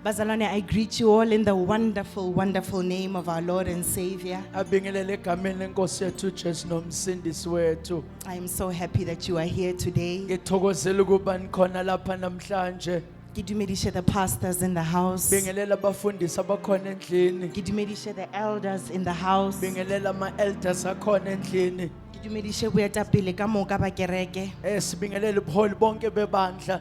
Bazalwane, I greet you all in the wonderful, wonderful name of our Lord and Savior. Abingelele egameni lenkosi yethu uJesu nomsindisi wethu. I am so happy that you are here today. Ngithokozela ukuba nikhona lapha namhlanje. Gidumedishe the pastors in the house. Bingelela abafundisi abakhona endlini. Gidumedishe the elders in the house. Bingelela ama-elders akhona endlini. Gidumedishe boetapele ka moka ba kereke. Sibingelele ubuholi bonke bebandla.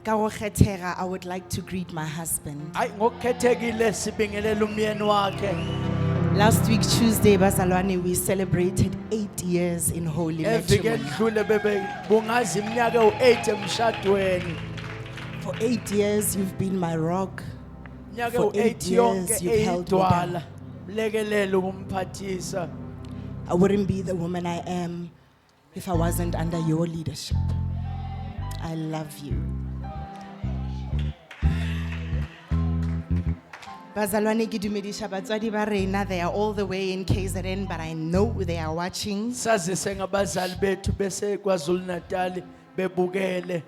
Ka go kgethega, I would like to greet my husband. Hayi ngokukhethekile sibingelela umyeni wakhe. Last week, Tuesday, Bazalwane, we celebrated 8 years in holy Evike matrimony. edlule bebe bungazi iminyaka u8 emshadweni. For 8 years, you've been my rock. Iminyaka For 8 u8 yonke years, you've held me eyidwala. down. Lekelele ukumphathisa. I wouldn't be the woman I am if I wasn't under your leadership. I love you. Bazalwane ke dumedisha batswadi ba rena, they are all the way in KZN, but I know they are watching. Sazise ngabazali bethu bese kwaZulu Natal bebukele.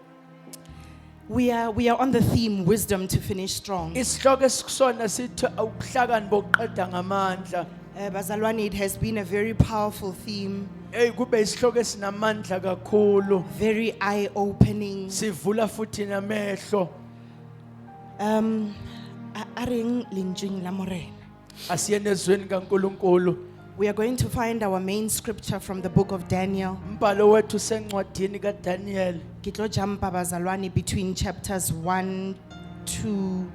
We are on the theme wisdom to finish strong. Isihloko esikusona sithi ukuhlakani bokuqeda ngamandla. Bazalwane, it has been a very powerful theme, Hey kube isihloko esinamandla kakhulu. very eye-opening. Sivula futhi namehlo. Areng linjing la morena. Asiyenezweni kaNkuluNkulu. We are going to find our main scripture from the book of Daniel. Umbhalo wethu sencwadini kaDaniel. Kitlo jumpa bazalwane between chapters 1, 2,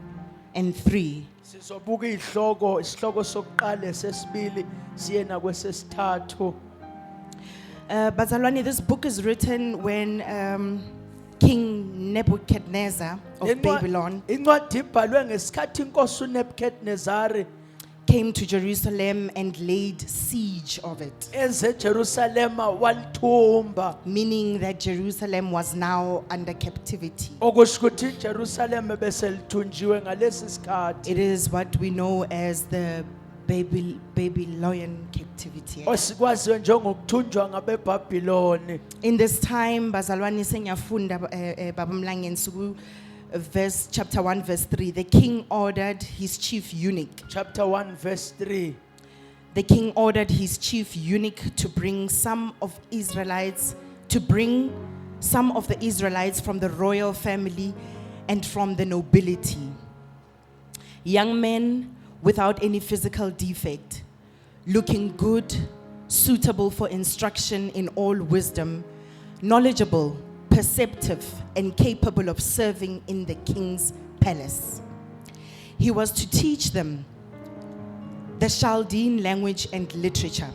and 3. Sizobuka isihloko sokuqala sesibili siye nakwesesithathu. Bazalwane, this book is written when King Nebuchadnezzar of Babylon Incwadi ibhalwe ngesikhathi inkosi uNebukadnezar came to Jerusalem and laid siege of it, eze Jerusalem walithumba. meaning that Jerusalem was now under captivity. Okusho ukuthi Jerusalem beselithunjiwe ngalesi sikhathi. It is what we know as the Babylonian captivity. Osikwaziyo njengokuthunjwa ngabeBhabhiloni. In this time, bazalwane senyafunda babamlangen suku verse chapter 1 verse 3, the king ordered his chief eunuch. Chapter 1 verse 3. The king ordered his chief eunuch to bring some of the Israelites from the royal family and from the nobility. Young men without any physical defect, looking good, suitable for instruction in all wisdom, knowledgeable, perceptive, and capable of serving in the king's palace. He was to teach them the Chaldean language and literature.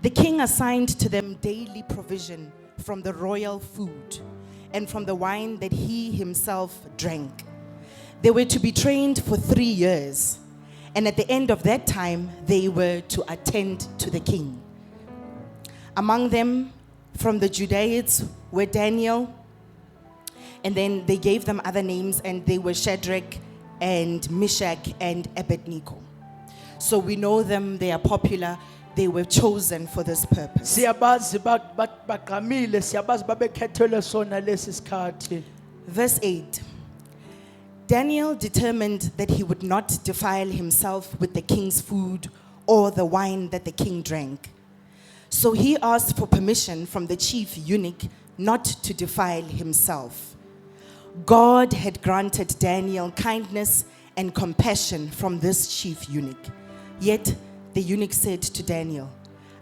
The king assigned to them daily provision from the royal food and from the wine that he himself drank. They were to be trained for 3 years, and at the end of that time, they were to attend to the king. Among them, from the Judeans, were Daniel, and then they gave them other names, and they were Shadrach and Meshach and Abednego. So we know them, they are popular, they were chosen for this purpose. Siyabazi baqhamile, siyabazi babekhethelwe sona lesi sikhathi. Verse 8. Daniel determined that he would not defile himself with the king's food or the wine that the king drank. So he asked for permission from the chief eunuch not to defile himself. God had granted Daniel kindness and compassion from this chief eunuch. Yet the eunuch said to Daniel,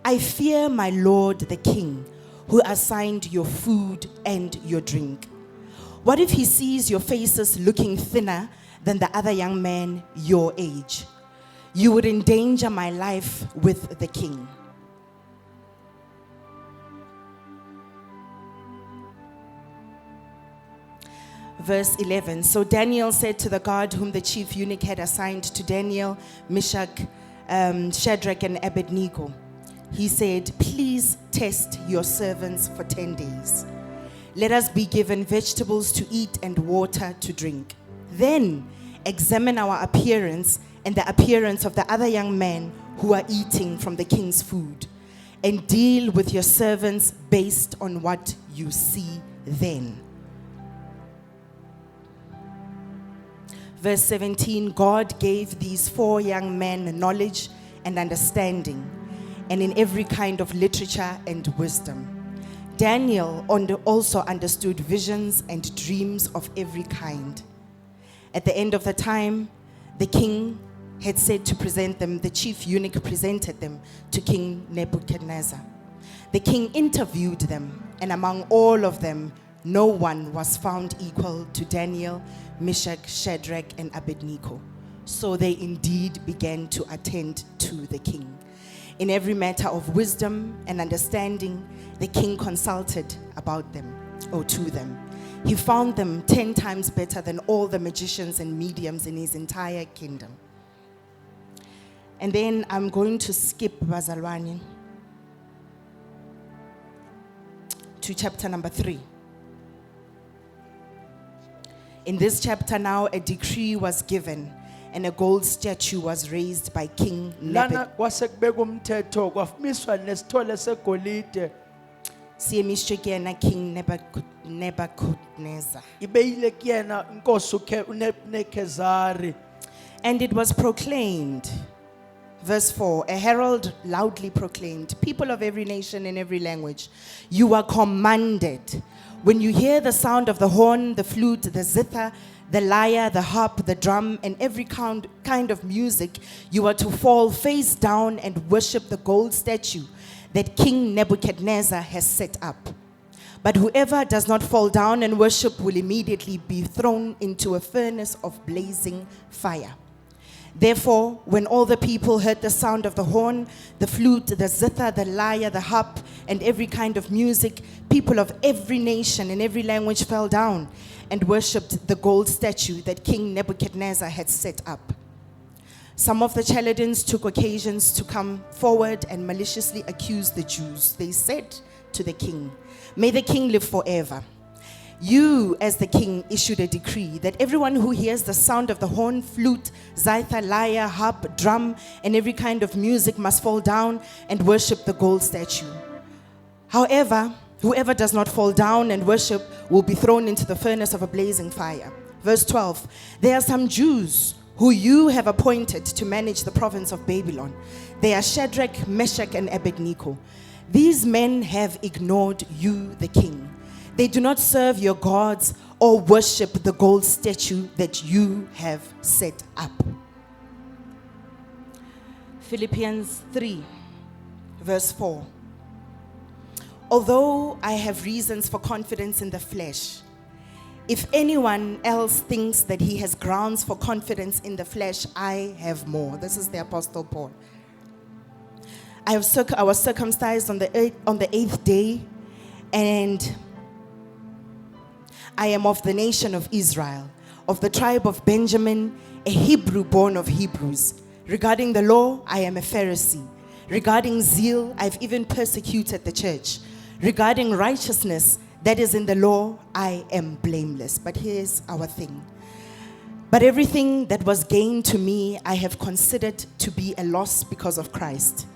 I fear my lord the king, who assigned your food and your drink. What if he sees your faces looking thinner than the other young men your age? You would endanger my life with the king. Verse 11. So Daniel said to the guard whom the chief eunuch had assigned to Daniel, Meshach, Shadrach, and Abednego, he said, please test your servants for 10 days. Let us be given vegetables to eat and water to drink. Then examine our appearance and the appearance of the other young men who are eating from the king's food, and deal with your servants based on what you see then. Verse 17, God gave these 4 young men knowledge and understanding, and in every kind of literature and wisdom. Daniel also understood visions and dreams of every kind. At the end of the time, the king had said to present them, the chief eunuch presented them to King Nebuchadnezzar. The king interviewed them, and among all of them, no one was found equal to Daniel, Meshach, Shadrach, and Abednego. So they indeed began to attend to the king. In every matter of wisdom and understanding, the king consulted about them, or to them. He found them 10 times better than all the magicians and mediums in his entire kingdom. And then I'm going to skip Bazalwane to chapter number 3. In this chapter now, a decree was given and a gold statue was raised by King lana kwasekubeka umthetho kwafumiswa nesithole segolide siyemishwe kuyena King Nebuchadnezzar. ibeyile kuyena inkosi uNebuchadnezzar. And it was proclaimed, verse 4, a herald loudly proclaimed, people of every nation and every language, you are commanded, when you hear the sound of the horn, the flute, the zither, the lyre, the harp, the drum, and every kind of music, you are to fall face down and worship the gold statue that King Nebuchadnezzar has set up. But whoever does not fall down and worship will immediately be thrown into a furnace of blazing fire. Therefore, when all the people heard the sound of the horn, the flute, the zither, the lyre, the harp, and every kind of music, people of every nation and every language fell down and worshipped the gold statue that King Nebuchadnezzar had set up. Some of the Chaldeans took occasions to come forward and maliciously accuse the Jews. They said to the king, "May the king live forever. You, as the king, issued a decree that everyone who hears the sound of the horn, flute, zither, lyre, harp, drum, and every kind of music must fall down and worship the gold statue. However, whoever does not fall down and worship will be thrown into the furnace of a blazing fire." Verse 12, there are some Jews who you have appointed to manage the province of Babylon. They are Shadrach, Meshach, and Abednego. These men have ignored you, the king. They do not serve your gods or worship the gold statue that you have set up. Philippians 3, verse 4. Although I have reasons for confidence in the flesh, if anyone else thinks that he has grounds for confidence in the flesh, I have more. This is the Apostle Paul. I was circumcised on the 8th day, and I am of the nation of Israel, of the tribe of Benjamin, a Hebrew born of Hebrews. Regarding the law, I am a Pharisee. Regarding zeal, I've even persecuted the church. Regarding righteousness that is in the law, I am blameless. But here's our thing. But everything that was gained to me, I have considered to be a loss because of Christ.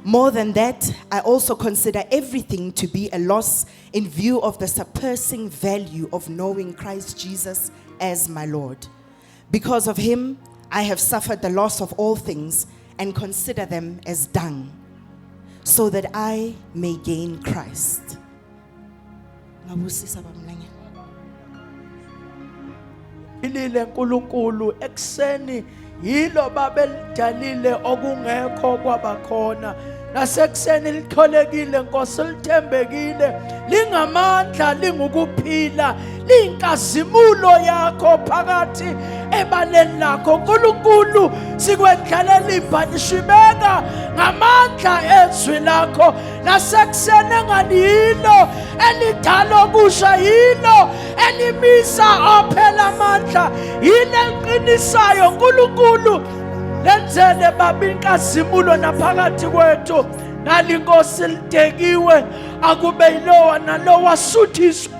More than that, I also consider everything to be a loss in view of the surpassing value of knowing Christ Jesus as my Lord. Because of him, I have suffered the loss of all things and consider them as dung, so that I may gain Christ. ilile nkulunkulu ekseni yilo babelidalile okungekho kwabakhona nasekuseni litholekile Nkosi lithembekile lingamandla lingukuphila linkazimulo yakho phakathi ebaleni lakho nkulunkulu sikwendlalela ibhanishibeka ngamandla ezwi lakho nasekuseni engalilo elidala okusha yilo elimisa ophela amandla yile liqinisayo nkulunkulu lenzele baba inkazimulo naphakathi kwethu nalinkosi lidekiwe akube yilowa nalowa suthiswe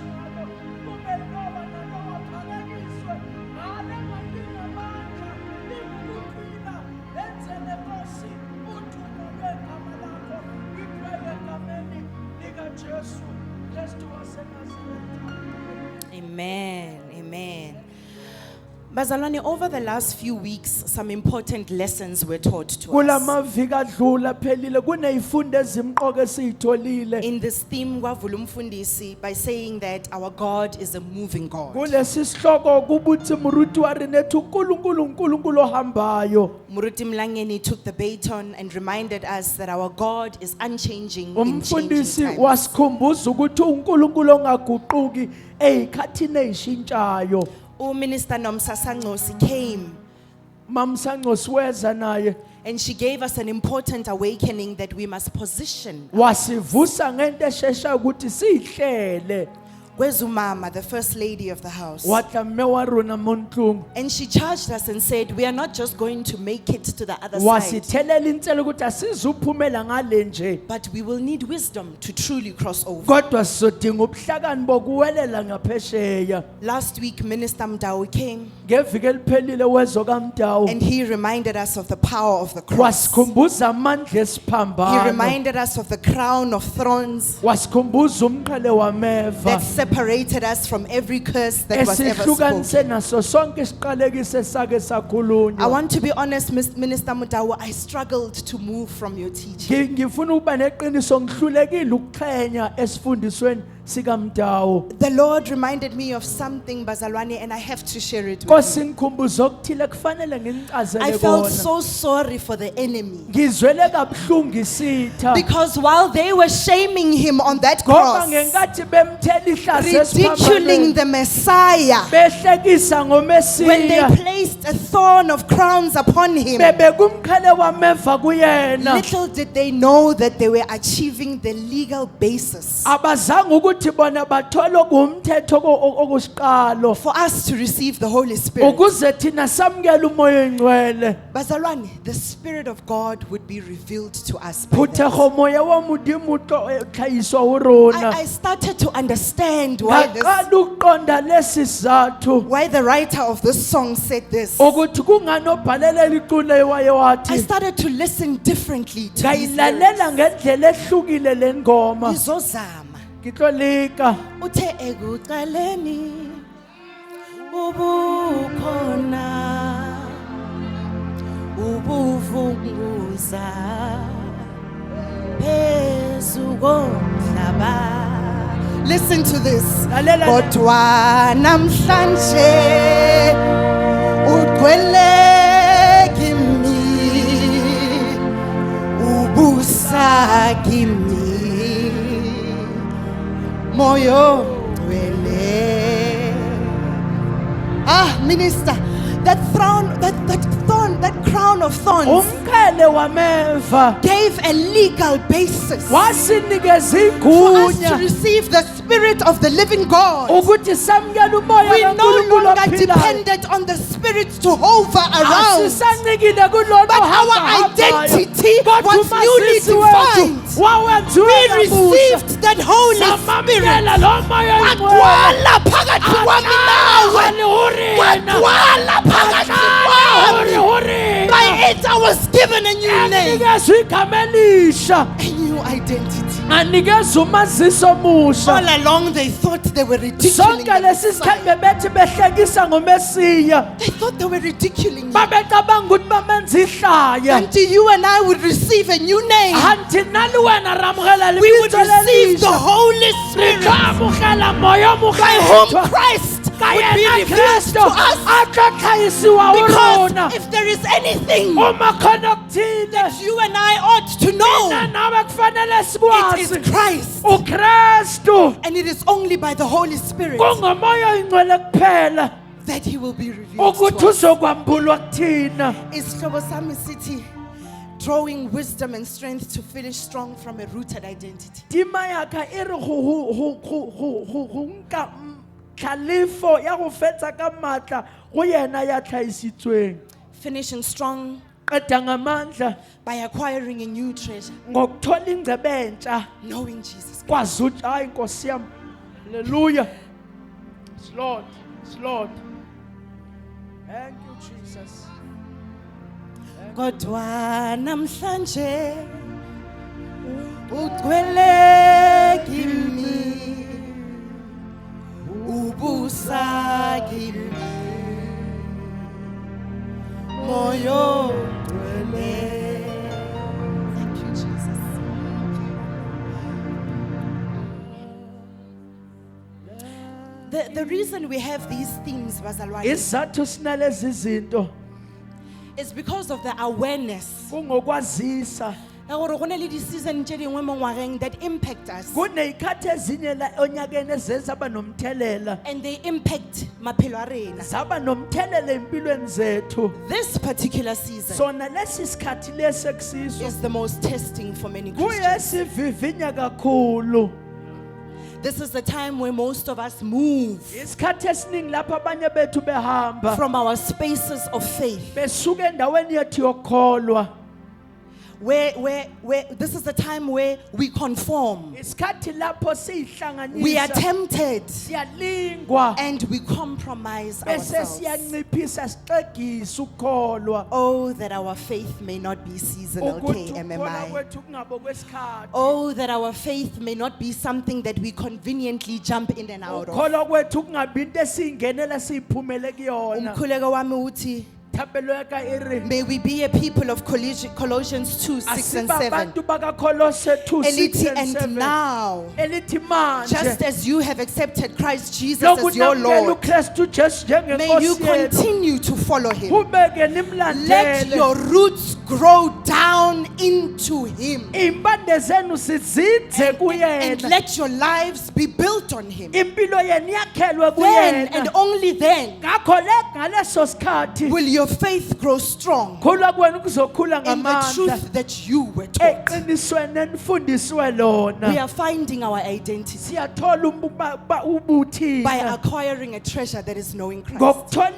Amen. Amen. Bazalwane, over the last few weeks, some important lessons were taught to us. Kulamaviki adlula phelile kunezifundo ezimqoka esizitholile. In this theme, kwavula umfundisi by saying that our God is a moving God. Kulesi sihloko kubuthi Muruti warinethu uNkulunkulu ohambayo. Muruti Mlangeni took the baton and reminded us that our God is unchanging in changing Umfundisi times. wasikhumbuza ukuthi uNkulunkulu ongaguquki ezikhathini ezishintshayo. Minister Nomsasa Nkosi came Mamsangosi weza naye and she gave us an important awakening that we must position. wasivusa ngento eshesha ukuthi sihlele. Kwezumama, the first lady of the house. Watla mme wa rona Montlung And she charged us and said, we are not just going to make it to the other side, wasithelela inselo ukuthi asizuphumela ngale nje but we will need wisdom to truly cross over. kodwa sizodinga ubuhlakani bokuwelela ngaphesheya. Last week, Minister Mdau came Ngeviki eliphelile wezo kaMdawu and he reminded us of the power of the cross. wasikhumbuza amandla He esiphambano. reminded us of the crown of thorns Wasikhumbuza umqhele wameva that separated us from every curse that was ever esihlukanise spoken. naso sonke isiqalekise sake I sakhulunywa. want to be honest, Minister Mdau, I struggled to move from your teaching. Ngifuna ukuba neqiniso ngihlulekile ukuxhenya esifundisweni sikaMdawu. The Lord reminded me of something, Bazalwane, and I have to share it with Nkosi you. ngikhumbuza okuthile kufanele I nginicazele felt kona. so sorry for the enemy. Ngizwele kabuhlungu isitha. Because while they were shaming him on that Ngoba cross, ngenkathi bemthela ihlazo ridiculing esiphambanweni, the Messiah, behlekisa when they ngomesiya, placed a thorn of crowns upon him, bebeka umqhele wameva kuyena. little did they know that they were achieving the legal basis Abazange ukuthi bona bathole kumthetho okusiqalo for us to receive the Holy Spirit. ukuze thina samukele umoya oyingcwele. Bazalwane, the Spirit of God would be revealed to us. by that. Phuthego moya wa Modimo tlo tlhaiswa ho rona. I started to understand why Ngaqala ukuqonda lesi sizathu the writer of this song said this. ukuthi kungani obhalela iqule waye I wathi started to listen differently to these ngayilalela lyrics. ngendlela ehlukile le ngoma. Ngizozama. Ngitlolika Uthe ekuqaleni ubukhona ubuvunguza phezu komhlaba. Listen to this. Lalela. Kodwa namhlanje ugcwele kimi ubusa kimi moyo ngcwele. Minister, that crown of thorns umqhele wameva gave a legal basis for wasinikeza us to igunya receive the Spirit of the living God. ukuthi samukele umoya We no kaNkulunkulu longer ophilayo. depended on the Spirit to hover around, Asisancikile kulona but our ohambahambayo. identity Kodwa was newly umazisi wethu defined. wawenziwe We kabusha. received that Holy Spirit. Samamukela lo moya oyingcwele. Wagcwala phakathi kwami nawe. Wagcwala phakathi kwami. By it I was given a new name, Anikezwa igama elisha. a new identity. Anikezwa umazisi omusha. All along they thought they were ridiculing Sonke the lesi Messiah. sikhathi bebethi behlekisa ngomesiya. They thought they were ridiculing him. Babecabanga ukuthi bamenza ihlaya. Until you and I would receive a new name, Anti nani wena ramukela we would libizelo receive the elisha. Holy Spirit, Ramukela moya by whom omuhle. Christ would be Kayena revealed Kristo to us. atlatlhayisiwa urona. Because if there is anything Uma khona okuthile you and I ought to know, nawe kufanele it sikwazi is Christ. uKristu And it is only by the Holy Spirit kungomoya oyingcwele kuphela that He will be revealed ukuthi to us. uzokwambulwa kuthina. Isihlobo sami sithi, drawing wisdom and strength to finish strong from a rooted identity. Tima yaka e re go nka tlhalefo ya go fetsa ka matla go yena ya tlhaisitsweng. Finishing strong Qeda ngamandla by acquiring a new treasure, ngokuthola ingcebe entsha knowing Jesus. kwazi ukuthi hayi Nkosi yami. Hallelujah. It's Lord. It's Lord. Thank you Jesus. Kodwa namhlanje ugcwele kimi ubusa kimi Moyo ngcwele. Thank you, Jesus. The reason we have these themes, bazalwane, Isizathu sinalezi zinto is because of the awareness kungokwazisa. ya gore go ne le di-season tše dingwe mo ngwageng that impact us, Kuneyikhathi ezinye onyakeni ezezaba nomthelela. and they impact maphelo a rena. Zaba nomthelela empilweni zethu. This particular season Sona lesi sikhathi lesi kusiso. is the most testing for many Christians. Kuyesivivinya kakhulu. This is the time where most of us move Isikhathi esiningi lapho abanye bethu behamba from our spaces of faith, besuka endaweni yethu yokholwa. where this is the time where we conform, Isikhathi lapho we are sihlanganisa tempted, siyalingwa and we compromise bese ourselves. siyanciphisa sixegisa ukholwa. Oh, that our faith may not be seasonal, Ukuthi ukholwa KMMI. kwethu kungabo kwesikhathi. Oh, that our faith may not be something that we conveniently jump in and out of. Ukholwa kwethu kungabi into esiyingenela siyiphumele kuyona. Umkhuleko wami uthi, Thapelo yaka iri. may we be a people of Colossians 2, 6 and 7. Asibabantu bakaKolose 2, 6 Elithi, and and 7. now, Elithi manje. just as you have accepted Christ Jesus as Lokuthi your namukela Lord, uKristu Jesu may you njengenkosi yethu. continue to follow him. Kubeke Let nimlandele. your roots grow down into him. Impande zenu sizidze And kuyena. let your lives be built on him. Impilo yenu yakhelwe Then and kuyena. only then Ngakho le ngaleso sikhathi will your faith grow strong khulwa kwenu kuzokhula in the ngamandla. truth that you were taught. Eqinisweni enifundiswe We lona. are finding our identity Siyathola ubuthina. by acquiring a treasure that is knowing Christ. Ngokuthola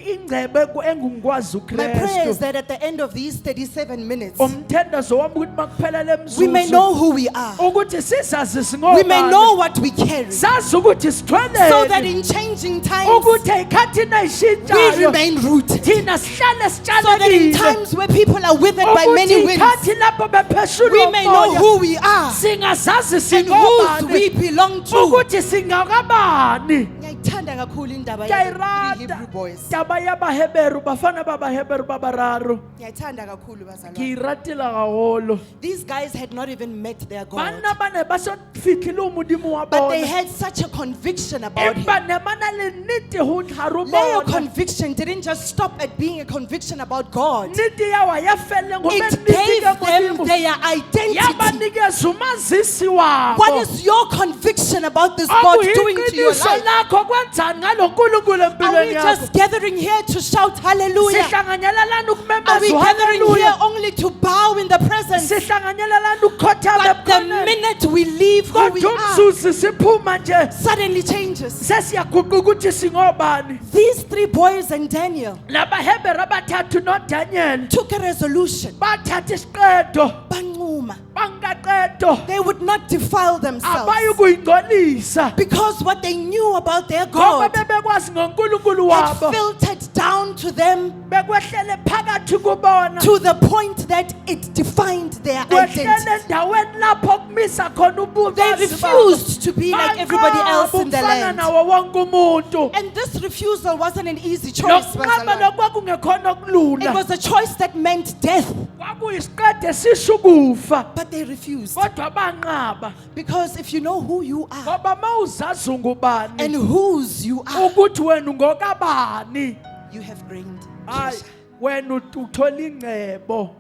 ingcebe engungwazi My prayer is uKristu. that at the end of these 37 minutes, Umthandazo wami ukuthi makuphela le we may mzuzu know who we are. ukuthi sizazi We may singobani. know what we carry, so Sazi ukuthi that sithweleni. in changing times, Ukuthi eyikhathini we eyishintshayo remain rooted. thina sihlale So that in sitshalekile. times where people are withered by Ukuthi many winds, eyikhathi lapho bepheshulwa we may know umoya, who we are singazazi and whose we singobani. belong to. Ukuthi singakabani. Ngiyayithanda kakhulu indaba ya Ngiyayirata Hebrew boys. taba yabaHeberu, bafana babaHeberu babararu. Ngiyayithanda kakhulu bazalwane. Ngiyiratela gaholo. These guys had not even met their God, Banna bane ba so fihlile umodimo wa but they bona. had such a conviction about him. Empa ne bana le nnete ho tlharo Their bona. conviction didn't just stop at being a conviction about God. Nnete ya wa ya felle ngo It nnete gave ka them Modimo. their Ya identity. banikeza umazisi wabo. What is your conviction about this God doing to your Akuyiqiniso life? lakho kwenzani ngaloNkulunkulu Are empilweni we yakho? just gathering here to shout hallelujah? Sihlanganyelelana Are we ukumemeza gathering here haleluya. only to bow in the presence? Sihlanganyelelana ukukhothama But the minute we leave who we kodwa are, umzuzu siphuma nje suddenly changes. sesiyaguquka ukuthi singobani. These three boys and Daniel labaHebheru abathathu noDaniel took a resolution. bathatha isiqedo Banquma. bangaqedo They would not defile themselves abayukuyingcolisa because what they knew about their ngoba God bebekwazi ngoNkulunkulu had wabo filtered down to them bekwehlele phakathi kubona to the point that it defined their kwehlele identity. endaweni lapho kumisa khona They ubuvazi babo. refused to be like everybody else in the Banqaba land. nawo wonke umuntu. And this refusal wasn't an easy choice. Lokunqaba bazalwane. lokwakungekhona It okulula was a choice that meant death. kwakuyisiqede esisho ukufa But they refused. kodwa banqaba Because if you know who you are ngoba mawuzazi ungubani and whose you are, ukuthi wena ungokabani. you have gained Hayi treasure. wena uthola ingcebo.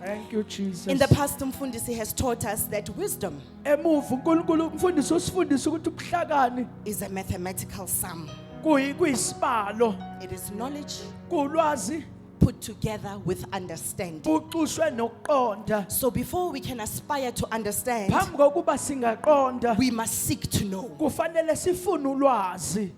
Thank you Jesus. In the past, Mfundisi has taught us that wisdom emuva uNkulunkulu umfundisi usifundisa ukuthi ubuhlakani is a mathematical sum. kuyisibalo, It is knowledge kulwazi put together with understanding. buxushwe nokuqonda. So before we can aspire to understand, Phambi kokuba singaqonda we must seek to know. kufanele sifune ulwazi.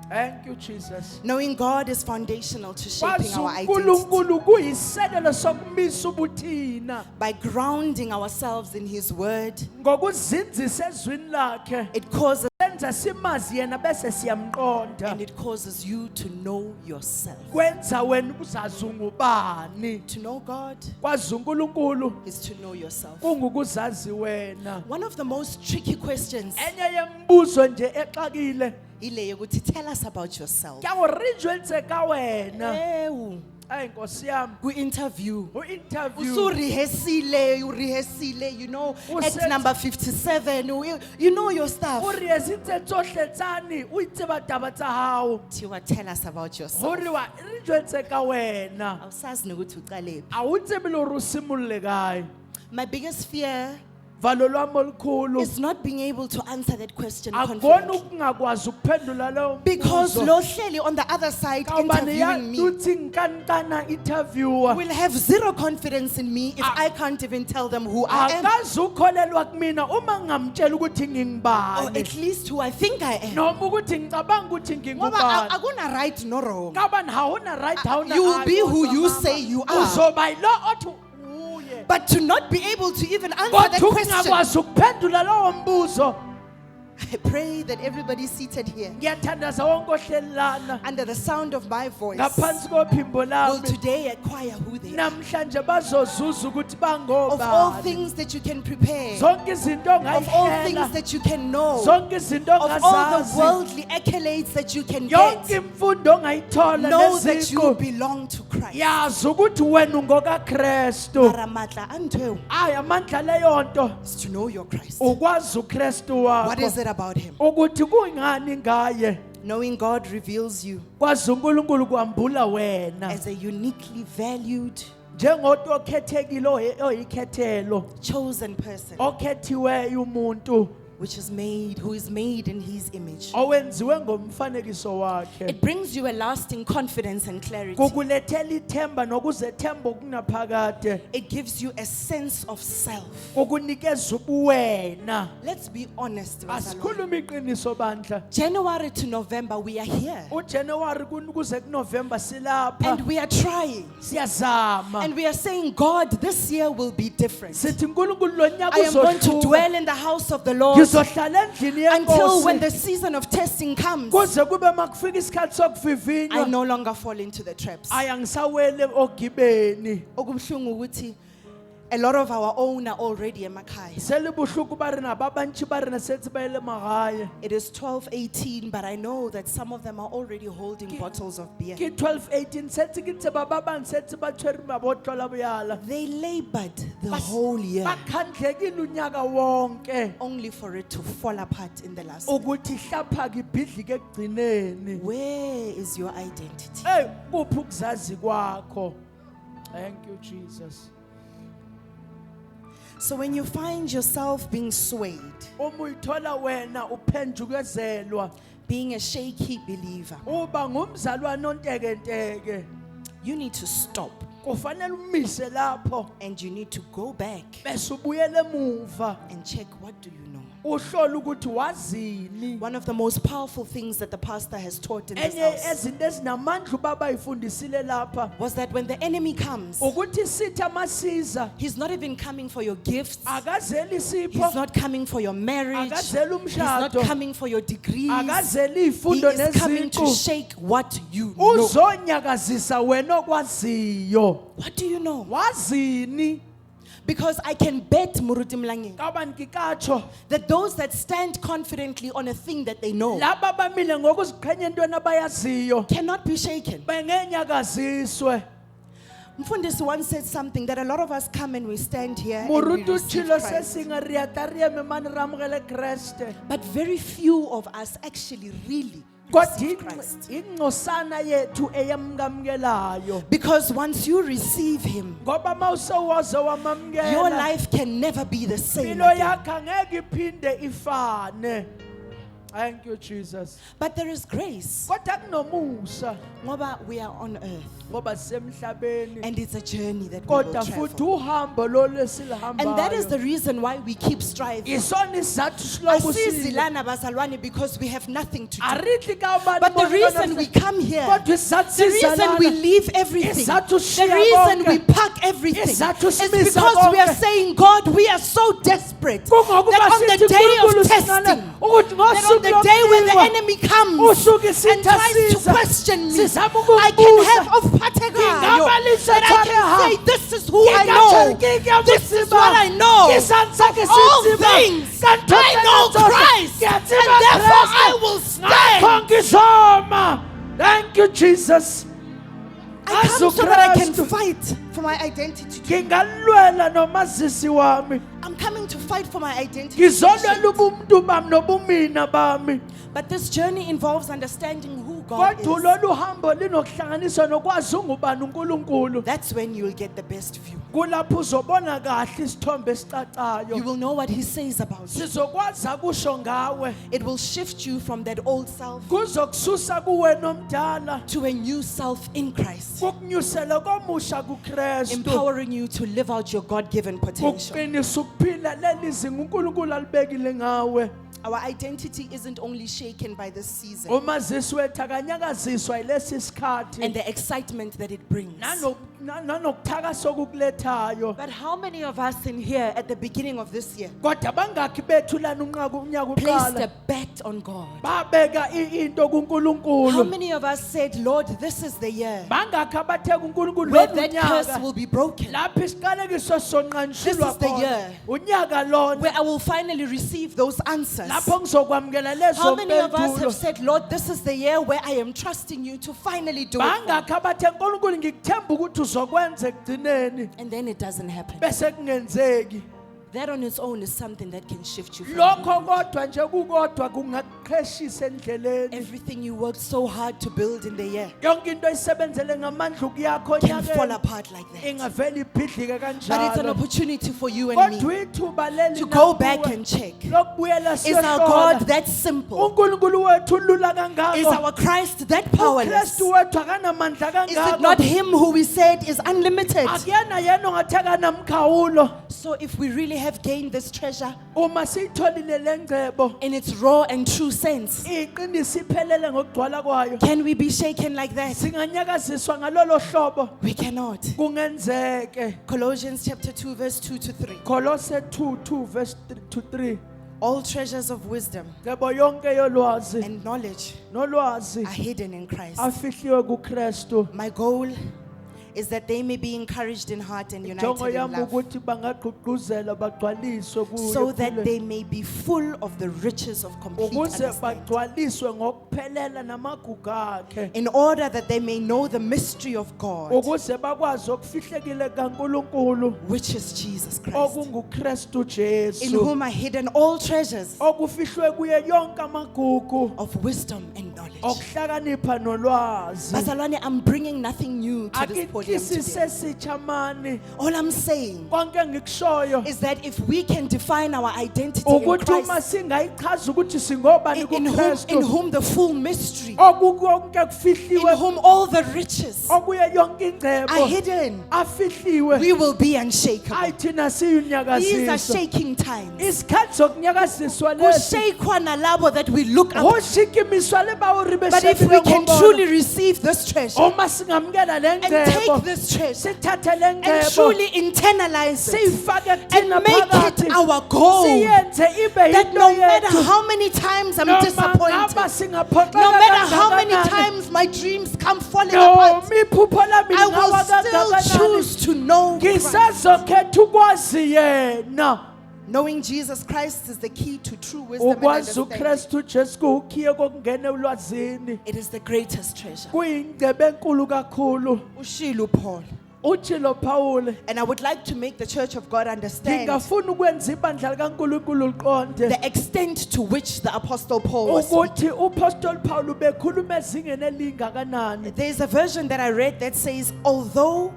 Thank you Jesus. Knowing God is foundational to shaping Kwazi our identity. uNkulunkulu kuyisekelo sokumisa ubuthina By grounding ourselves in His Word, ngokuzinzisa ezwini lakhe. it causes Senza simazi yena bese siyamqonda. and it causes you to know yourself. Kwenza wena uzazi ungubani. To know God Kwazi uNkulunkulu is to know yourself. kungukuzazi wena. One of the most tricky questions Enye yemibuzo nje exakile ile yokuthi tell us about yourself. ke go re jwetse ka wena. Ewu. Hayi Nkosi yami, ku-interview. u-interview Rehearsile, you know, act Usenza- number 57, you know your stuff. o re esitse tsohle tsane o itseba taba tsa hao Tiwa, tell us about yourself. gore wa re jwetse ka wena Awusazi nokuthi uqalephi. a o tsebe le gore o simolle kae. My biggest fear Valo lwami olukhulu is not being able to answer that question akubona confidently. ukungakwazi ukuphendula leyo Because mbuzo. lo hleli on the other side Ka hobane ya interviewing me dutse nkankana interviewer will have zero confidence in me if I can't even tell them who I am, akazi ukholelwa kumina uma ngamtshela ukuthi or ngingibani at least who I think I am. noma ukuthi ngicabanga ukuthi Ngoba ngingubani. akuna right no wrong. Ka hobane ha hona right ha hona You will right, be who kodwa you mama, say you are. uzoba yilo othi uye. But to not be able to even answer that Kodwa question, ungakwazi ukuphendula lowo mbuzo. I pray that everybody seated here Ngiyathandaza wonke ohleli lana under the sound of my voice ngaphansi kophimbo will lami today acquire who they are. namhlanje bazozuza ukuthi Of all bangobani. things that you can prepare, Zonke izinto of all ongayihlela, things that you can know, zonke izinto of all the ongazazi, worldly accolades that you can yonke get, imfundo ongayithola know that you neziko. belong to Christ. Yazi ukuthi wena ungokaKristu. Mara matla antwe Aya amandla leyo nto is to know your Christ. ukwazi uKristu What is wakho. it about him? Ukuthi kuyingani ngaye. Knowing God reveals you Kwazi uNkulunkulu kwambula wena. as a uniquely valued, Njengomuntu okhethekile oyikhethelo, chosen person, okhethiweyo umuntu who is made in his image. owenziwe ngomfanekiso wakhe. It brings you a lasting confidence and clarity. Kukulethela ithemba nokuzethemba okunaphakade. It gives you a sense of self. Kukunikeza ubuwena. Let's be honest. bazalwane. Asikhuluma iqiniso bandla. January to November, we are here. uJanuary kuze kuNovember silapha. And we are trying. Siyazama. And we are saying, God, this year will be different. Sithi uNkulunkulu lo nyaka I am going to uzohluka. dwell in the house of the Lord Ngizohlala endlini until when yenkosi. the season of testing comes, Kuze kube makufika isikhathi I sokuvivinywa. no longer fall into the traps. Ayangisawele ogibeni. Okubuhlungu ukuthi a lot of our own are already emakhaya. Selibuhluku bari nababantshi bari nasethi bayele makhaya. It is 12:18, but I know that some of them are already holding bottles of beer. Ki 12:18 sethi kitse bababani sethi batshwere mabotlola buyala. They labored the whole year Bakhandlekile unyaka wonke only for it to fall apart in the last. ukuthi ihlaphake ibhidlike ekugcineni. Where is your identity? Hey, kuphi ukuzazi kwakho? Thank you Jesus. So when you find yourself being swayed, Uma uyithola wena uphenjukezelwa, being a shaky believer, uba ngumzalwane ontekenteke, you need to stop kufanele umise lapho and you need to go back bese ubuyele emuva and check, what do you know? uhlole ukuthi wazini. One of the most powerful things that the pastor has taught in this Enye house ezinto ezinamandla ubaba ayifundisile lapha was that when the enemy comes, ukuthi sithi amasiza he's not even coming for your gifts. akazeli He's isipho, not coming for your marriage. akazeli He's not umshado, coming for your degrees. akazeli He izifundo is coming to neziqu, shake what you know. uzonyakazisa wena okwaziyo. What do you know? Wazini? Because I can bet Muruti Mlangeni Kabani kikatsho that those that stand confidently on a thing that they know laba bamile ngokuziqhenya entweni abayaziyo cannot be shaken. bengenyakaziswe. Mfundisi once said something that a lot of us come and we stand here and we Moruti receive utshilo Christ. sesinga riatariyeme mani ramukele Kreste. But very few of us actually really Kodwa receive Christ. ingcosana yethu eyamkamukelayo. Because once you receive Him, Ngoba mawusewoze your wamamukela, life can never be the same impilo again. yakho angeke iphinde ifane. Thank you Jesus. But there is grace. Kodwa kunomusa Ngoba we are on earth ngoba sisemhlabeni. and it's a journey that we will Kodwa futhi travel. uhambo lolu esiluhambayo. And that is the reason why we keep striving. Isona isizathu siloku Asizi sile. lana bazalwane because we have nothing to do. Arithi ka ubani But the bona reason we namhla- come here, Kodwa isizathu the reason we sizalana. leave everything, Isizathu the sishiya reason konke. we pack everything is Isizathu simisa because we are konke. saying, God, we are so desperate Kungokuba that on the sithi day of uNkulunkulu testing, sinana ukuthi that on ngosuku the day when the lokuliwa, enemy comes usuke and isitha tries to siza, question me, sizama I can ukumbuza. have of patekayo, Ngingabalisha that I Thareha. can say, this is who I know, this is what I know, of all things, I know Christ, and therefore I will stand. Thank you Jesus. I come so that I can fight for my identity. ngingalwela nomazisi wami, I'm coming to fight for my identity. ngizolwela ubuntu bami nobumina bami. But this journey involves understanding who God Kodwa is. lolu hambo linokuhlanganiswa nokwazi ungubani uNkulunkulu. That's when you'll get the best view. Kulapho uzobona kahle isithombe You esicacayo. will know what He says about you. Sizokwazi akusho ngawe. It will shift you from that old self Kuzokususa kuwe nomdala. to a new self in Christ, Kukunyusela komusha kuKristu. empowering you to live out your God-given potential. Kuqinisa ukuphila leli zinga uNkulunkulu alibekile ngawe. Our identity isn't only shaken by this season Umazisi wethu akanyakaziswa yilesi sikhathi. and the excitement that it brings. Nanokuthakasa okukulethayo. But how many of us in here at the beginning of this year Kodwa bangakhi bethu lana unyaka placed uqala a bet on God? babeka into How kuNkulunkulu. many of us said, Lord, this is the year Bangakhi abathe kuNkulunkulu where lo that curse unyaka will be broken, lapho isiqalekiso sonqanshelwa This is the khona. year. Unyaka lona where I will finally receive those answers? lapho ngizokwamukela lezo How many of us have mpendulo. said, Lord, this is the year where I am trusting you to finally do it? Bangakhi abathe uNkulunkulu ngikuthemba ukuthi uzokwenza ekugcineni And then it doesn't happen. bese kungenzeki. That on its own is something that can shift you. From Lokho kodwa nje kukodwa kungakuqheshisa endleleni. everything you worked so hard to build in the year Yonke into oyisebenzele ngamandla ukuyakho can fall onyakeni apart like that. ingavela ibhidlike But it's an kanjalo. opportunity for you and Kodwa me ithuba leli to go nakuwe back and check. lokubuyela Is our God siyohlola. that simple? uNkulunkulu wethu ulula Is kangako. our Christ that powerless? uKristu wethu akanamandla Is it not kangako. Him who we said is unlimited? Akuyena yena ongathi akanamkhawulo. So if we really have gained this treasure Uma siyitholile lengcebo in its raw and true sense, iqinisa iphelele ngokugcwala kwayo. can we be shaken like that? Singanyakaziswa ngalolo hlobo. We cannot. Kungenzeke. Colossians chapter 2 verse 2 to 3. Kolose 2 verse 3. All treasures of wisdom Ngebo yonke yolwazi and knowledge nolwazi are hidden in Christ. afihliwe kuKristu. My goal is that they may be encouraged in heart and Jongo united in yami love, ukuthi bangagqugquzela bagcwaliswe kuyo so that kuphela. they may be full of the riches of complete ukuze understanding, bagcwaliswe ngokuphelela namagugu akhe. in order that they may know the mystery of God, Ukuze bakwazi okufihlekile kaNkulunkulu which is Jesus Christ, okunguKristu in Jesu. whom are hidden all treasures Okufihlwe kuye yonke amagugu of wisdom and knowledge. okuhlakanipha nolwazi. Bazalwane, I'm bringing nothing new to this podium Akikhisi today. sesitsha mani. All I'm saying Konke engikushoyo is that if we can define our identity in ukuthi uma Christ, singayichaza ukuthi singobani in kuKristu, whom the full mystery, okukonke in kufihliwe, whom all the riches okuye yonke are ingcebo hidden, afihliwe, we will be unshakable. ayi thina These are siyunyakaziswa. shaking times. Isikhathi zokunyakaziswa lesi Kushayikwa nalabo that we look up. ushikimiswa lebawuri But if we can truly receive this treasure uma singamukela le and take ngcebo this treasure sithathe le and ngcebo truly internalize it siyifake and kuthina make it phakathi our goal, siyenze ibe that yinto no matter yethu how many times I'm noma disappointed, ngaba singaphoxeka no matter how many kangakanani, times my dreams come falling apart, noma iphupho lami I lingawa will still kangakanani, choose to know Christ. ngisazokhetha ukwazi yena. Knowing Jesus Christ is the key to true wisdom and Ukwazi understanding. uKristu Jesu kuwukhiye kokungena ulwazini. It is the greatest treasure. Kuyingcebo enkulu kakhulu. Ushilu Paul. Utshilo Phawule, And I would like to make the church of God understand ngingafuna ukwenza ibandla likaNkulunkulu liqonde the extent to which the Apostle Paul was ukuthi speaking. uPaul Paul bekhuluma ezingeni elingakanani. There's a version that I read that says, although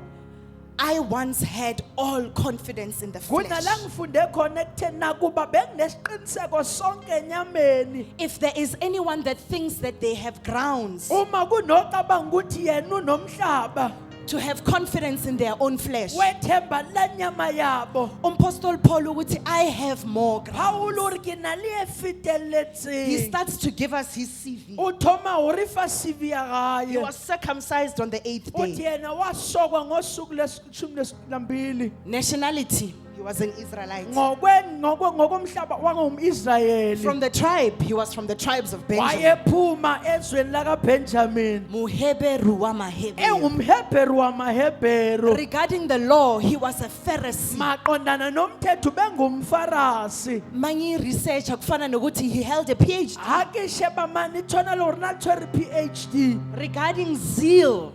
I once had all confidence in the flesh, Kunala ngifunde khona ekutheni nakuba benginesiqiniseko sonke enyameni. if there is anyone that thinks that they have grounds Uma kunocabanga ukuthi yena unomhlaba, to have confidence in their own flesh, wethemba lenyama yabo. Apostle Paul ukuthi I have more grounds. Paul uri ke na le e He fetelletseng. starts to give us his CV. O thoma o re fa CV ya He gae. was circumcised on the 8th Uthi day. yena wasokwa ngosuku leshumi nesibili. Nationality, he was an Israelite. Ngokomhlaba wangumIsrayeli. From the tribe, he was from the tribes of Benjamin. Wayephuma ezweni lakaBenjamin. Muheberu wa Maheberu. EngumHebheru wamaHebheru. Regarding the law, he was a Pharisee. Maqondana nomthetho bengumfarisi. Mangi research akufana nokuthi he held a PhD. Ake sheba mani tshwana le rona tshwere PhD. Regarding zeal,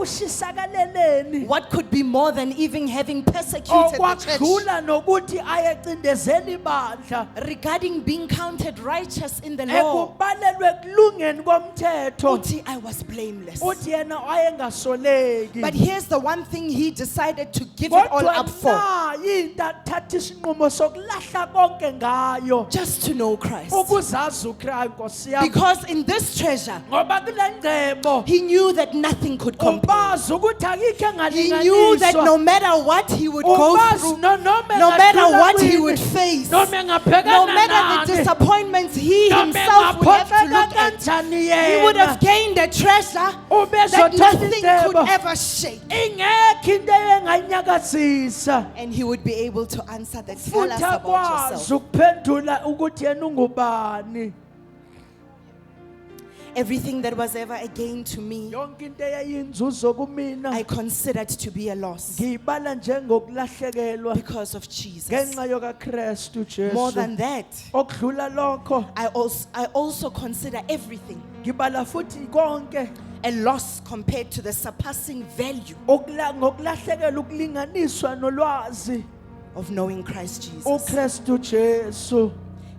ekushisakaleleni What could be more than even having persecuted the church? okwakudlula nokuthi ayecindezela ibandla Regarding being counted righteous in the law, ekubalelwe kulungeni komthetho uthi, I was blameless. uthi yena wayengasoleki But here's the one thing he decided to give it all kodwa up for, na yinto athatha isinqumo sokulahla konke ngayo just to know Christ. ukuzazi uKristu Nkosi yami Because in this treasure, ngoba kule ngcebo he knew that nothing could compare. ubazi ukuthi akikho He knew that engalinganiswa no matter what he would go ubazi through, noma no matter engadlula what he kwini, would face, noma no engabhekana matter the nani, disappointments he noma himself would have to engaphoseka look at, kanjani he would yena have gained a treasure that ubezothola nothing could ingcebo ever shake. ingekho into engayinyakazisa And he would be able to answer that. Tell us futhi about akwazi yourself. ukuphendula ukuthi yena ungubani Everything that was ever a gain to me, yonke into eyayinzuzo kumina I considered to be a loss ngiyibala njengokulahlekelwa because of Jesus. ngenxa yokaKristu More Jesu than that, okudlula lokho I also consider everything ngibala futhi konke a loss compared to the surpassing value ngokulahlekelwa ukulinganiswa nolwazi of knowing Christ Jesus. uKristu Jesu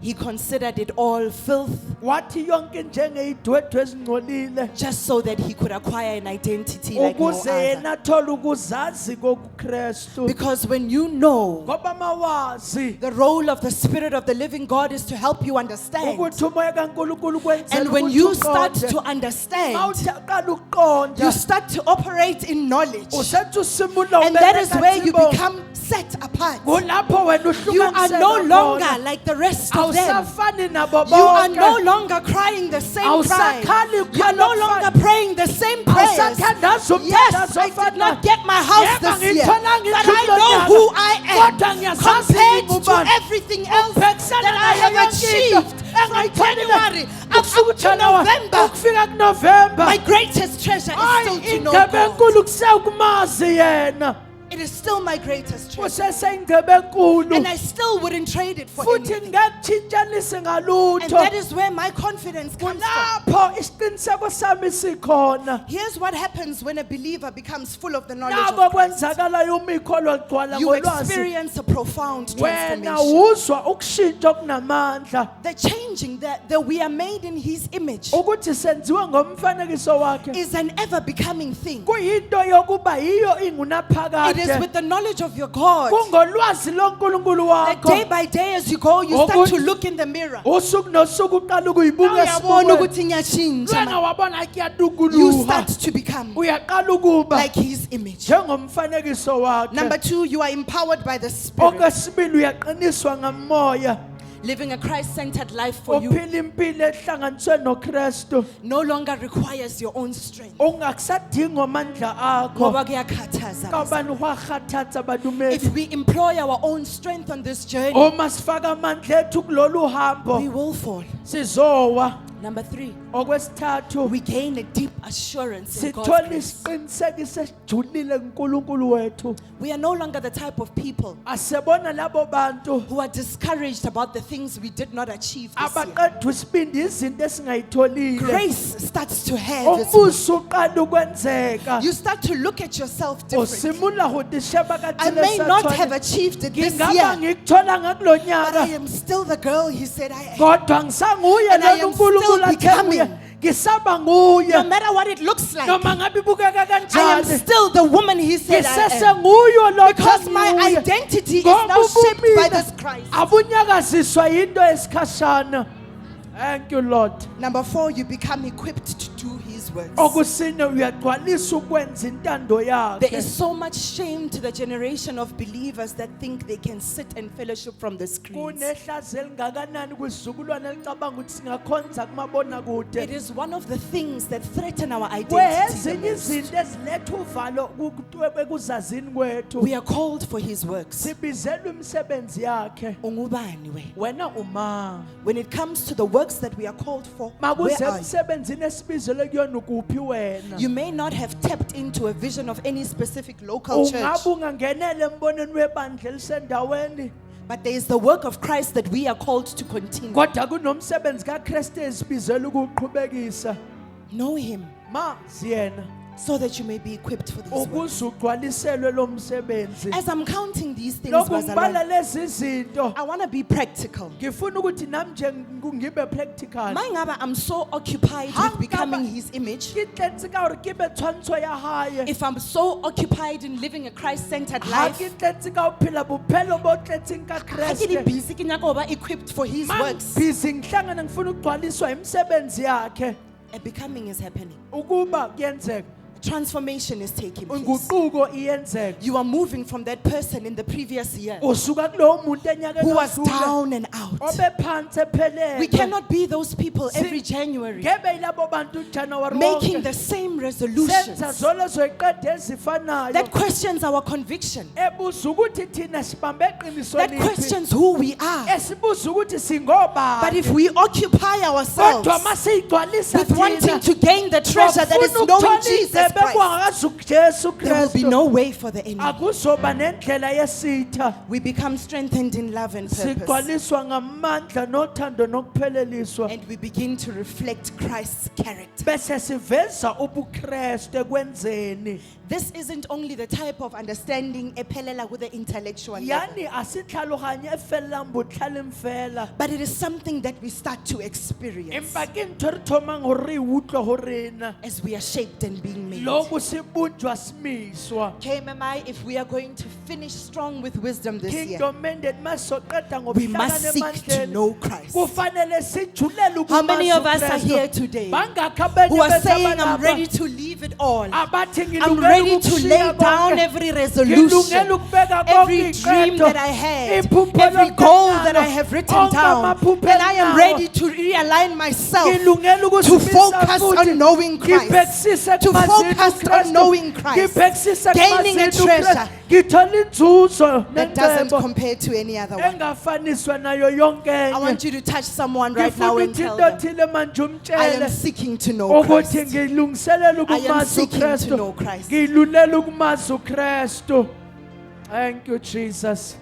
He considered it all filth wathi yonke njengeyidwedwe ezingcolile just so that he could acquire an identity like no ukuze other. yena athole ukuzazi kokuKristu Because when you know ngoba mawazi the role of the Spirit of the living God is to help you understand. ukuthi umoya kaNkulunkulu kwenzela And when ukuthi you start uqonde. to understand, Mawuthi aqala ukuqonda you start to operate in knowledge. usethi usimula And that is ubeka where you katsibo. become set apart. kulapho wena You are no uhlukaniseka longer khona. like the rest of them. awusafani nabo You are bonke. no longer crying the same cry. Awusakhali You are no ukukhala longer okufana. praying the same prayers. Awusathandaza Yes, ukuthandaza I did ofanayo. not get my house Yebo, this year, ngiyitholanga but indlu I know kulonyaka. who I Kodwa am ngiyasazi compared to ngingubani. everything else Ubhekisana that I nayo have yonke into achieved from engayitholile. January up Ukusuka to uJanuwari, November. ukufika kuNovember. My greatest treasure is Hayi, still to know indebe God. enkulu kusekumazi yena It is still my greatest treasure. kuseseyindebe enkulu And I still wouldn't trade it for futhi anything. ngekutshintshanise And ngalutho that is where my confidence comes from. kulapho isiqiniseko sami sikhona Here's what happens when a believer becomes full of the knowledge nako of Christ. kwenzakalayo uma ikholwa ligcwala You ngolwazi experience a profound wena transformation. uzwa ukushintsha okunamandla The changing that we are made in His image ukuthi senziwe ngomfanekiso wakhe is an ever becoming thing. kuyinto yokuba yiyo It is ingunaphakade with the knowledge of your God kungolwazi lonkulunkulu that day wakho by day as you go, you start to look in the mirror. usuku nosuku uqala ukuyibuka Uyabona esibukweni ukuthi ngiyashintsha wena manje. wabona You kuyadukuluha start to become uyaqala ukuba like His image. njengomfanekiso Number wakhe 2, you are empowered by the Spirit. okwesibili uyaqiniswa ngamoya Living a Christ-centered life for you uphila impilo ehlanganiswe noKristu no longer requires your own strength. ungakusadingi amandla akho Ngoba kuyakhathaza. kabani kwakhathatha badumeli If we employ our own strength on this journey, uma sifaka amandla ethu kulolu we hambo will fall. sizowa Number 3, okwesithathu we gain a deep assurance in God's sithola grace. isiqinisekiso esijulile kuNkulunkulu wethu We are no longer the type of people asebona labo bantu who are discouraged about the things we did not achieve this year. abaqeda isibindi izinto esingayitholile Grace starts to have its umbuso uqala ukwenzeka You start to look at yourself differently. usimula ukuthi sheba I may not have achieved it this ngingaba year, ngikuthola but I ngakulonyaka am still the girl He said I am. kodwa ngisanguye And I lolu am still uNkulunkulu athe becoming. kuye ngisaba nguye No matter what it looks like, noma ngabe ibukeka I am kanjani still the woman He said I am. ngisesenguyo lo Because my identity is now shaped by this Christ. abunyakaziswa yinto esikhashana. Thank you Lord. Number 4, you become equipped to do His works. Okusine uyagcwalisa ukwenza intando There yakhe. is so much shame to the generation of believers that think they can sit and fellowship from the screens. Kunehlazo elingakanani kwisizukulwane elicabanga ukuthi singakhonza kumabona kude. It is one of the things that threaten our identity. Kwezinye the most. izinto eziletha uvalo ekuzazini kwethu. We are called for His works. Sibizelwe imisebenzi yakhe. Ungubani we? Wena uma When it comes to the works that we are called for, where makuze are you? emsebenzini esibizelwe kuyona ukuphi wena. You may not have tapped into a vision of any specific local church, Ungabe ungangenele embonweni webandla elisendaweni. but there is the work of Christ that we are called to continue. Kodwa kunomsebenzi kaKristu esibizelwe ukuqhubekisa. Know Him, Mazi yena. so that you may be equipped for these works. ukuze ugcwaliselwe lo msebenzi. As I'm counting these things, Lokhu ngibala bazalwane, lezi zinto I want to be practical. ngifuna ukuthi nami nje ngibe practical. Mangaba, I'm so occupied with becoming his image. Ke tletse ka hore ke be tshwantsho ya hae. If I'm so occupied in living a Christ-centered Ha life, ke tletse ka ho phela bophelo bo tletseng ka ha ke di Kreste. busy ke nyaka ho ba equipped for his works. Busy ngihlangana ngifuna ukugcwaliswa imisebenzi yakhe A becoming is happening. ukuba kuyenzeka. Transformation is taking place. Inguquko iyenzeka. You are moving from that person in the previous year Usuka kulowo muntu enyakeni who was odlule, down and out. obephansi ephelele. We cannot be those people every January Ngebe yilabo bantu January making wonke. the same Senza resolutions zolo zoyiqeda ezifanayo. that questions our conviction, Ebuza ukuthi thina sibambe iqiniso that liphi. questions who we are. Esibuza ukuthi singobani. But if we occupy ourselves Kodwa masiyigcwalisa with wanting thina, to gain the treasure that is bafuna knowing ukuthola Jesus indebe Christ, kwangazi uJesu there will be Kristu. no way for the enemy. Akuzoba nendlela yesitha. We become strengthened in love and purpose, Sigcwaliswa ngamandla nothando nokupheleliswa. and we begin to reflect Christ's character. Bese siveza ubuKristu ekwenzeni. This isn't only the type of understanding ephelela with the intellectual level, Yani asitlhaloganye efelelang botlhale mfela. but it is something that we start to experience Empa ke ntho re thomang hore re utlwe ho rena. as we are shaped and being made. Loku se bunjwa simiswa. KMMI, if we are going to finish strong with wisdom this year, Kingdom mandate masoqeda we must seek to ngobuhlakani know Christ. kufanele sijulele How many of us are uKristu. here today Bangakho who are abanye saying, bethu I'm abalapha ready to leave it all. abathi I'm ngilungele ready to ukushiya lay down konke. every resolution, Ngilungele ukubeka every konke dream iqetho. that I had, Iphupho every lonke goal enginalo, that I have written onke down. amaphupho And I am enginalo. ready to realign myself Ngilungele to ukuzimisa focus futhi. on knowing Christ, Ngibhekisise to kumazwi focus uKristu. on knowing Christ, Ngibhekisise gaining a kumazwi treasure uKristu. Ngithola inzuzo that doesn't nencebo compare to any other one. engafaniswa nayo yonke I enye. want you to touch someone right now Ngifuna and tell ukuthi them, othile manje I am umtshele seeking to know ukuthi Christ. ngilungiselela I am ukumazi seeking to uKristu. know Christ. Ngilulela ukumazi uKristu. Thank you Jesus.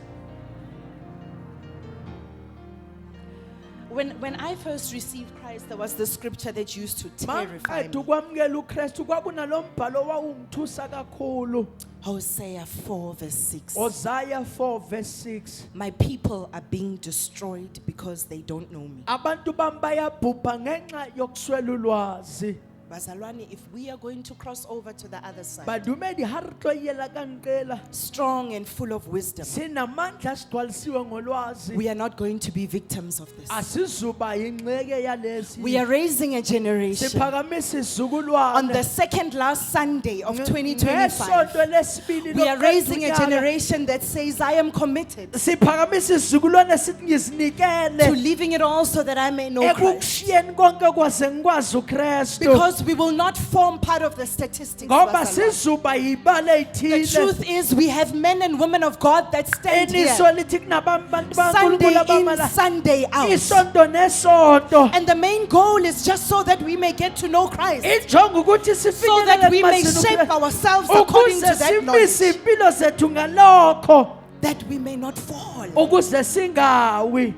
When I first received Christ, there was the scripture that used to terrify Maqeda me. ukwamukela uKristu kwakunalombhalo owawungithusa kakhulu. Hosea 4 verse 6. Hosea 4 verse 6. My people are being destroyed because they don't know me. Abantu bami bayabhubha ngenxa yokuswela ulwazi. Bazalwane, if we are going to cross over to the other side, Badumedi ha re tlo yela ka nqela. strong and full of wisdom, Sinamandla sigcwalisiwe ngolwazi. we are not going to be victims of this. Asizuba yingxeke yalesi. We are raising a generation Siphakamisa izizukulwane. on the second last Sunday of 2025. Ngesonto lesibili We are lokuqeda raising a unyaka. generation that says, I am committed Siphakamisa izizukulwane sithi to ngizinikele leaving it all so that I may know Christ. ekukushiyeni konke kwaze ngikwazi uKristu. Because we will not form part of the statistics. Ngoba bazalwane. sizuba yibale The ethile. truth is, we have men and women of God that stand Eniso here lithi kunabantu Sunday bakaNkulunkulu in, abamala. Sunday out. Isonto nesonto. And the main goal is just so that we may get to know Christ, Injongo ukuthi so sifinyelele that we may emazini shape uKristu. ourselves according to Ukuze that simise knowledge, impilo zethu ngalokho. that we may not fall. Ukuze singawi.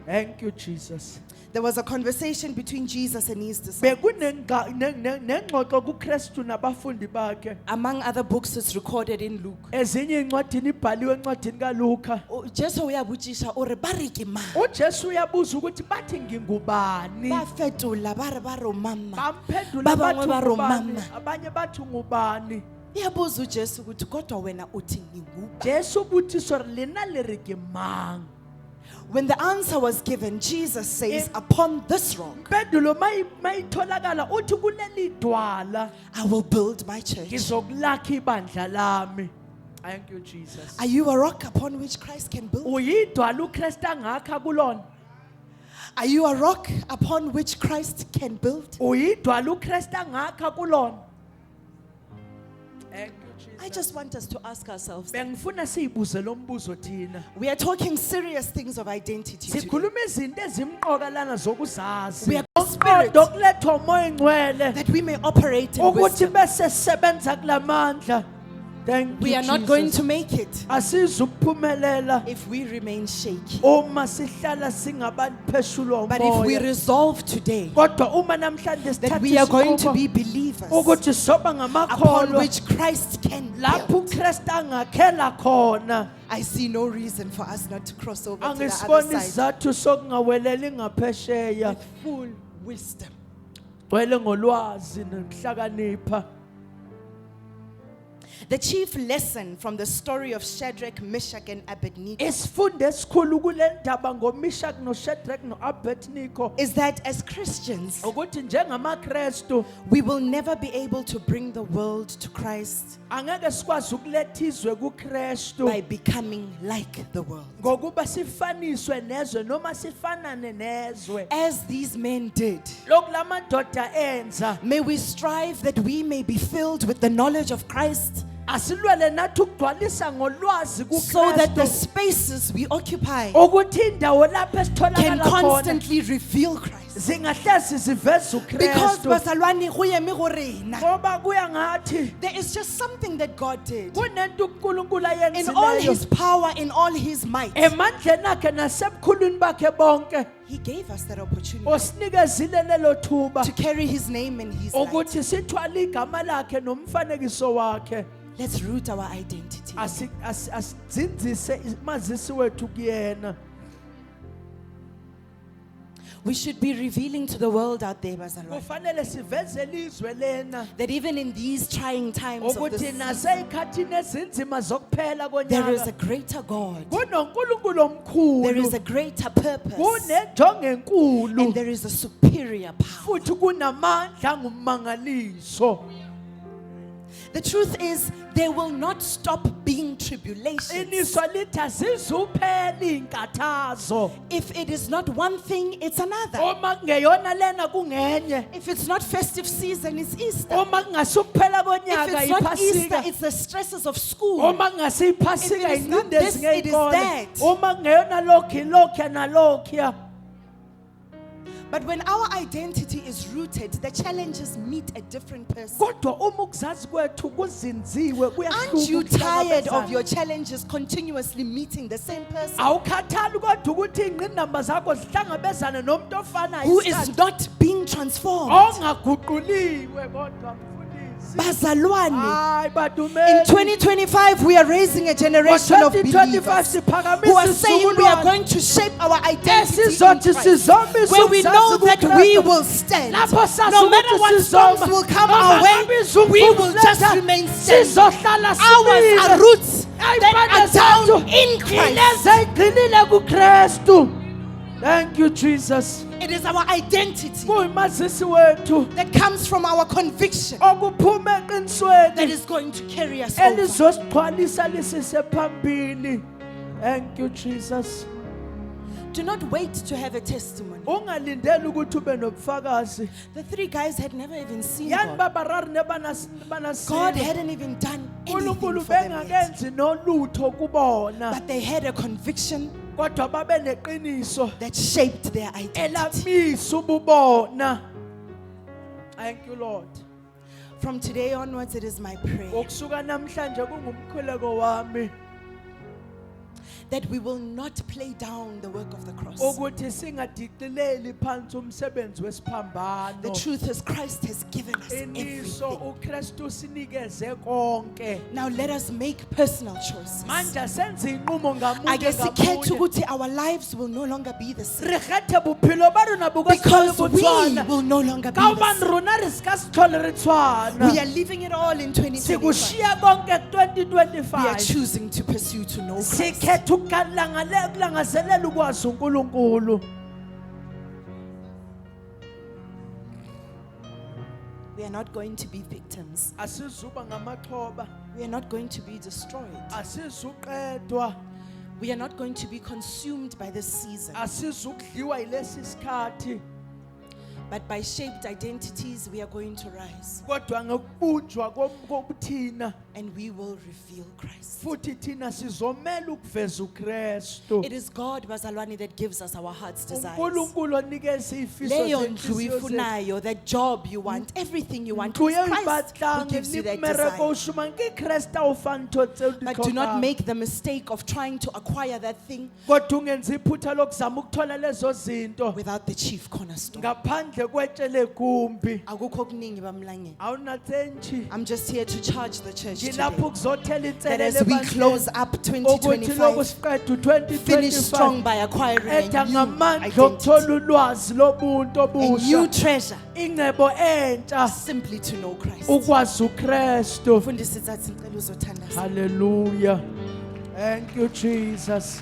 Thank you Jesus. There was a conversation between Jesus and his disciples. Bekunengxoxo kuKristu nabafundi bakhe. Among other books, it's recorded in Luke. Ezinye incwadini ibhaliwe encwadini kaLuka. Jesu uyabutisha ore ba re ke mang? uJesu uyabuza ukuthi bathi ngingubani. Ba fetola ba re ba ro mama. Bamphendula Ba bangwe bathi ba ro ngubani. mama. Abanye bathi ngubani. Iyabuza uJesu ukuthi kodwa wena uthi ngingubani? Jesu butiswa lena le re ke mang. When the answer was given, Jesus says, upon this rock, Impendulo mayitholakala uthi kuleli dwala I will build my church. ngizokulakha ibandla lami. Thank you Jesus. Are you a rock upon which Christ can build? Uyidwala uKristu angakha kulona. Are you a rock upon which Christ can build? Uyidwala uKristu angakha kulona. Thank you I Jesus. just want us to ask ourselves. Bengifuna siyibuze lo mbuzo thina. We are talking serious things of identity today. Sikhuluma izinto ezimqoka lana zokuzazi. We are spirit Dokulethwa umoya ngcwele that we may operate in ukuthi wisdom. bese sebenza kulamandla. Thank We you, are not going Jesus. to make it Asizuphumelela if we remain shaky. uma sihlala singabantu pheshulwa But if we umoya. resolve today Kodwa uma namhlanje that sithatha we are going to isinqumo be believers ukuthi soba upon ngamakholwa which Christ can lapho build, uKristu angakhela khona, I see no reason for us not to cross over to the other angisiboni side isizathu sokungaweleli ngaphesheya. with full wisdom. Gcwele ngolwazi nokuhlakanipha. The chief lesson from the story of Shadrach, Meshach, and Abednego Isifundo esikhulu kule ndaba ngoMeshach noShadrach noAbednego is that as Christians, ukuthi njengamaKristu we will never be able to bring the world to Christ angeke sikwazi ukuletha izwe kuKristu by becoming like the world. ngokuba sifaniswe nezwe noma sifanane nezwe. As these men did, Lokhu lamadoda enza, may we strive that we may be filled with the knowledge of Christ, asilwele nathi ukugcwalisa ngolwazi so that the kuKristu spaces we occupy ukuthi indawo lapho can esitholakala khona constantly reveal Christ. zingahlezi ziveza Because uKristu. bazalwane, go ye me go rena. Ngoba kuya ngathi There is just something that God did. kunento uNkulunkulu In all ayenzileyo his power, in all his might, emandleni akhe nasebukhulwini bakhe bonke. he gave us that opportunity Osinikezile lelo thuba to carry his name and his light. ukuthi sithwale igama lakhe nomfanekiso wakhe. Let's root our identity. Asidzinzise mazisi wethu kuyena. We should be revealing to the world out there, bazalwane, Kufanele sivezele izwe lena that even in these trying times of ukuthi this, naseyikhathini ezinzima zokuphela there is a konyaka greater God. kunoNkulunkulu There is omkhulu, a greater purpose. kunenjongo And enkulu there is a superior power. futhi kunamandla ngummangaliso. The truth is, there will not stop being tribulations Iniswa lithi azizupheli inkathazo. if it is not one thing, it's another. Uma kungeyona lena kungenye. If it's not festive season, it's Easter. Uma kungasukuphela If konyaka it's not Easter, iphasika. it's the stresses of school. Uma kungasiyiphasika If it is not incindezi this, it is ngey'kole. that. Uma kungeyona lokhiya nalokhiya. But when our identity is rooted, the challenges meet a different person. Kodwa uma ukuzazi kwethu kuzinziwe Aren't you tired of kuyahlukana. your challenges continuously meeting the same person Awukhathali kodwa ukuthi ingqinamba zakho zihlangabezane nomuntu ofanayo who isikhathi. is not being transformed? Ongaguquliwe kodwa mfundisi. Bazalwane, Hayi in badumeli. 2025, we are raising a generation of believers who are saying we are going to shape our identity in Christ, where we know that we will stand. No matter what storms will come our way, we will just remain standing. Ours are roots that are down in Christ. Thank you, Jesus. It is our identity Kuyimazisi wethu that comes from our conviction okuphuma that eqinisweni is going to carry us over. elizosixhwalisa lisise phambili. Thank you, Jesus. Do not wait to have a testimony. Ungalindeli ukuthi ube nobufakazi. The three guys had never even seen Yani God. babarari God nebanasini. hadn't even done anything uNkulunkulu for them yet. bengakenzi nolutho kubona. But they had a conviction Kodwa babe neqiniso that shaped their identity. elamisa ububona. Thank you, Lord. From today onwards, it is my prayer Ukusuka namhlanje kungumkhuleko wami that we will not play down the work of the cross. ukuthi singadicileli phansi umsebenzi The wesiphambano. truth is, Christ has given us Iniso everything. uKristu sinikeze konke. Now let us make personal choices. Manje senze inqumo Ake ngamunye sikhethe ngamunye. ukuthi our lives will no longer be the same, Re kgethe bophelo ba rona bo ka se because tlhole bo we tshwana. will no longer be Ka the hobane same. rona re ska se tlhole re tshwana. We are leaving it all in 2025. Sikushiya konke We are 2025. choosing to pursue to know Christ. Sikhethe ukulangazelela ukwazi uNkulunkulu. We are not going to be victims. Asizuba ngamaxhoba, We are not going to be destroyed. asizuqedwa, We are not going to be consumed by this season. asizukudliwa yilesi sikhathi. But by shaped identities, we are going to rise. Kodwa ngokubunjwa kobuthina and we will reveal Christ. futhi thina sizomela ukuveza uKristu. It is God, bazalwane, that gives us our heart's desires. uNkulunkulu onikeza izifiso Leyo ndlu zenhliziyo zethu. uyifunayo, that job you want, everything you want, Ndlu it's Christ who yembatlang gives you that nimmereko desire. ushuma ngiKristu awufani ntho tseo di But do not tlhokang. make the mistake of trying to acquire that thing Kodwa ungenza iphutha lokuzama ukuthola lezo zinto without the chief cornerstone. ngaphandle kwetshele kumbi. Akukho okuningi bamlangeni. Awunatsenchi. I'm just here to charge the church today Ngilapho ukuzothela that inselele as we ebandleni close up ukuthi lokhu 2025, siqeda finish strong 2025 by acquiring etha a new ngamandla identity, okuthola ulwazi lobuntu a new obusha, treasure, ingcebo entsha simply to know Christ. ukwazi uKristu. Mfundisi, thathi ngicela uzothandaza. Hallelujah. Thank you Jesus.